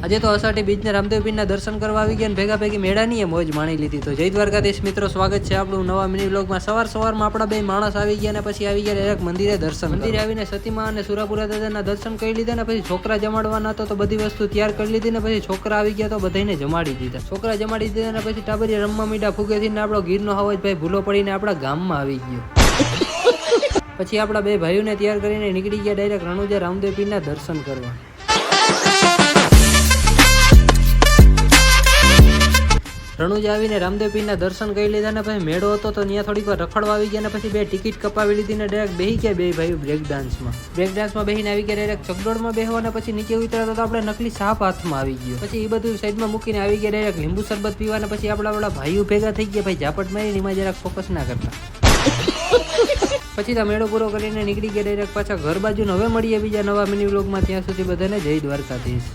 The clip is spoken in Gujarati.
આજે તો અષાઢી બીજને રામદેવ પીરના દર્શન કરવા આવી ગયા અને ભેગા ભેગી મેળાની મોજ માણી લીધી. તો જય દ્વારકાધીશ મિત્રો, સ્વાગત છે આપણું નવા મિની વ્લોગમાં. સવારમાં આપણા બે માણસ આવી ગયા અને પછી આવી ગયા ડાયરેક્ટ મંદિરે દર્શન. મંદિરે આવીને સતીમા અને સુરાપુરા દાદાના દર્શન કરી લીધા ને પછી છોકરા જમાડવાના તો બધી વસ્તુ તૈયાર કરી લીધી ને પછી છોકરા આવી ગયા તો બધાને જમાડી દીધા. છોકરા જમાડી દીધા ને પછી ટાબરિયા રમવા મીડા ફૂગેથી ને આપણો ગીરનો હવાજ ભાઈ ભૂલો પડીને આપણા ગામમાં આવી ગયો. પછી આપણા બે ભાઈઓને તૈયાર કરીને નીકળી ગયા ડાયરેક્ટ રણુજા રામદેવ પીરના દર્શન કરવા. રણુજા આવીને રામદેવ પીરના દર્શન કરી લીધા ને પછી મેળો હતો તો ત્યાં થોડીક વાર રખડવા આવી ગયા ને પછી બે ટિકિટ કપાવી લીધી ને ડાયરેક્ટ બેહી ગયા બે ભાઈઓ બ્રેક ડાન્સમાં બેહીને આવી ગયા ડાયરેક્ટ ચકડોળમાં બેહવા ને પછી નીચે ઉતર્યા તો આપણે નકલી સાપ હાથમાં આવી ગયો. પછી એ બધું સાઈડમાં મૂકીને આવી ગયા ડાયરેક્ટ લીંબુ શરબત પીવા ને પછી આપણા ભાઈઓ ભેગા થઈ ગયા. ભાઈ ઝાપટ મારીને એમાં જરાક ફોકસ ના કરતા. પછી તો મેળો પૂરો કરીને નીકળી ગયા ડાયરેક્ટ પાછા ઘર બાજુ. હવે મળીએ બીજા નવા મિની વ્લોગમાં. ત્યાં સુધી બધાને જય દ્વારકાધીશ.